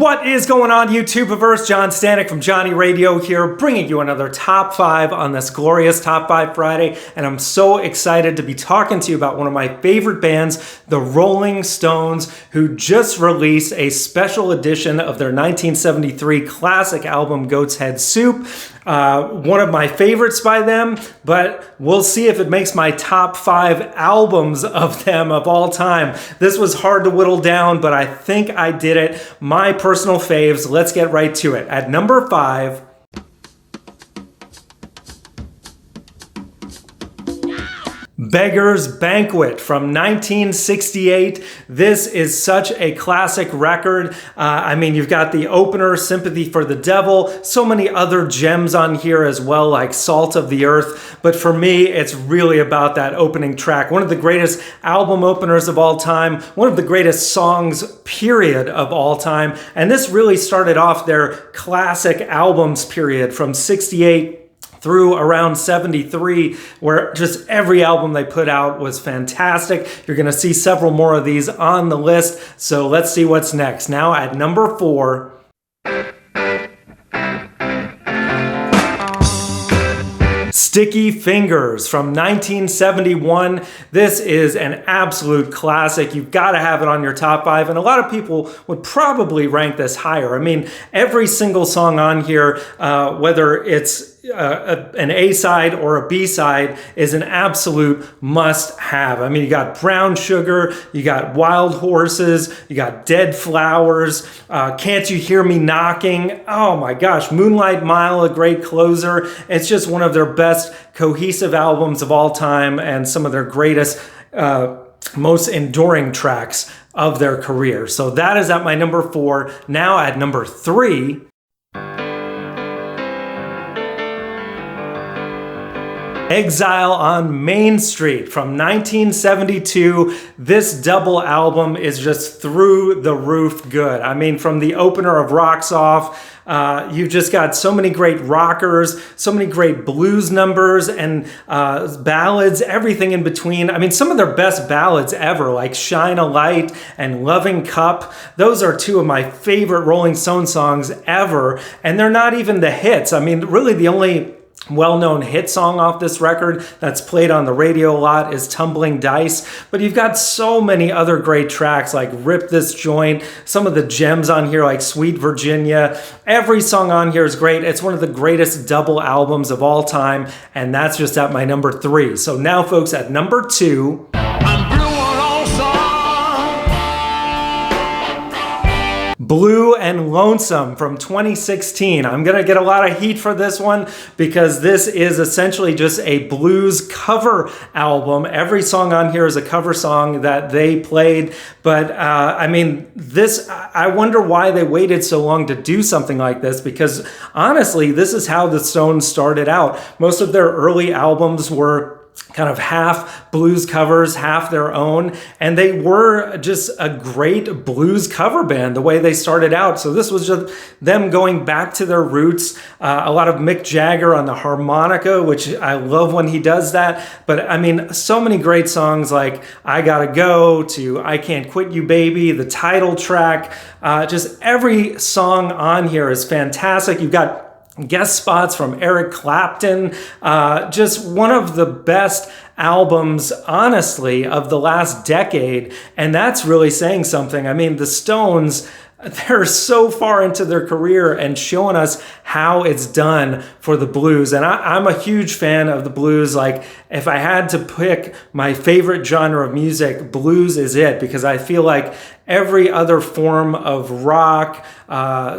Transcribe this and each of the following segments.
What is going on, YouTubeverse? John Stanek from Johnny Radio here, bringing you another Top 5 on this glorious Top 5 Friday, and I'm so excited to be talking to you about one of my favorite bands, the Rolling Stones, who just released a special edition of their 1973 classic album, Goat's Head Soup. One of my favorites by them, but we'll see if it makes my top 5 albums of them of all time. This was hard to whittle down, but I think I did it. My personal faves, let's get right to it. At number 5, Beggar's Banquet from 1968. This is such a classic record. I mean, you've got the opener, Sympathy for the Devil, so many other gems on here as well, like Salt of the Earth. But for me, it's really about that opening track. One of the greatest album openers of all time, one of the greatest songs, period, of all time. And this really started off their classic albums period from 68 through around 73, where just every album they put out was fantastic. You're gonna see several more of these on the list, so let's see what's next. Now at number 4, Sticky Fingers from 1971. This is an absolute classic. You've got to have it on your top 5, and a lot of people would probably rank this higher. I mean, every single song on here, whether it's an A-side or a B-side, is an absolute must-have. I mean, you got Brown Sugar, you got Wild Horses, you got Dead Flowers, Can't You Hear Me Knocking? Oh my gosh, Moonlight Mile, a great closer. It's just one of their best cohesive albums of all time and some of their greatest, most enduring tracks of their career. So that is at my number 4. Now at number 3, Exile on Main Street from 1972. This double album is just through the roof good. I mean, from the opener of Rocks Off, you've just got so many great rockers, so many great blues numbers and ballads, everything in between. I mean, some of their best ballads ever, like Shine a Light and Loving Cup. Those are two of my favorite Rolling Stone songs ever, and they're not even the hits. I mean, really the only well-known hit song off this record that's played on the radio a lot is Tumbling Dice, but you've got so many other great tracks like Rip This Joint, some of the gems on here like Sweet Virginia. Every song on here is great. It's one of the greatest double albums of all time, and that's just at my number 3. So now, folks, at number 2, Blue and Lonesome from 2016. I'm gonna get a lot of heat for this one because this is essentially just a blues cover album. Every song on here is a cover song that they played, but I mean, I wonder why they waited so long to do something like this, because honestly, this is how the Stones started out. Most of their early albums were kind of half blues covers, half their own, and they were just a great blues cover band the way they started out. So this was just them going back to their roots. A lot of Mick Jagger on the harmonica, which I love when he does that. But I mean, so many great songs like I Gotta Go to I Can't Quit You Baby, the title track. Just every song on here is fantastic. You've got guest spots from Eric Clapton. Just one of the best albums, honestly, of the last decade. And that's really saying something. I mean, the Stones, they're so far into their career and showing us how it's done for the blues. And I'm a huge fan of the blues. Like, if I had to pick my favorite genre of music, blues is it, because I feel like every other form of rock,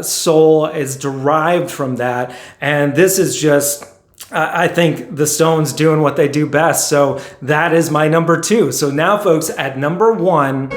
soul is derived from that. And this is just, I think the Stones doing what they do best. So that is my number 2. So now, folks, at number 1,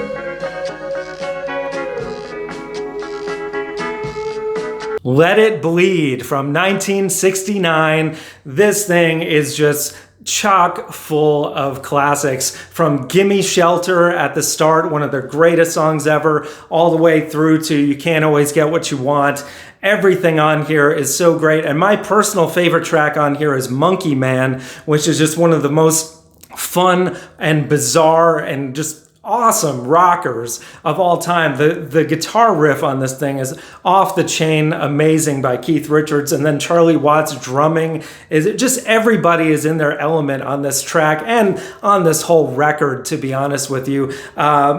Let It Bleed from 1969. This thing is just chock full of classics, from Gimme Shelter at the start, one of their greatest songs ever, all the way through to You Can't Always Get What You Want. Everything on here is so great. And my personal favorite track on here is Monkey Man, which is just one of the most fun and bizarre and just awesome rockers of all time. The guitar riff on this thing is off the chain amazing by Keith Richards, and then Charlie Watts drumming. Just everybody is in their element on this track and on this whole record, to be honest with you.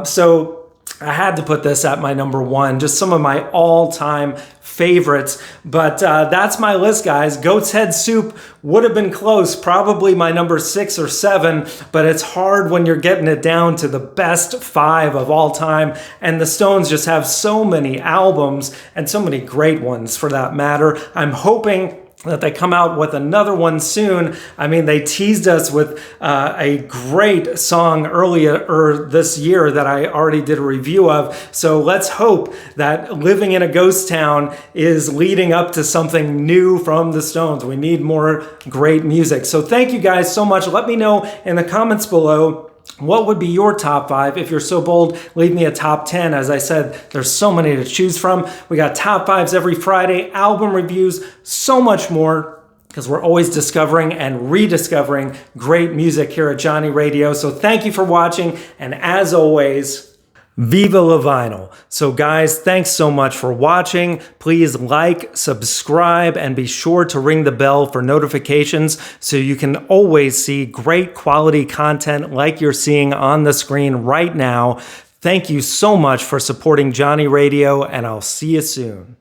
So I had to put this at my number one, just some of my all-time favorites. But that's my list, guys. Goat's Head Soup would have been close, probably my number 6 or 7, but it's hard when you're getting it down to the best 5 of all time. And the Stones just have so many albums and so many great ones for that matter. I'm hoping that they come out with another one soon. I mean, they teased us with a great song earlier this year that I already did a review of. So let's hope that Living in a Ghost Town is leading up to something new from the Stones. We need more great music. So thank you guys so much. Let me know in the comments below, what would be your top 5? If you're so bold, leave me a top 10. As I said, there's so many to choose from. We got top 5s every Friday, album reviews, so much more, because we're always discovering and rediscovering great music here at Johnny Radio. So thank you for watching, and as always, Viva la Vinyl. So guys, thanks so much for watching. Please like, subscribe, and be sure to ring the bell for notifications so you can always see great quality content like you're seeing on the screen right now. Thank you so much for supporting Johnny Radio, and I'll see you soon.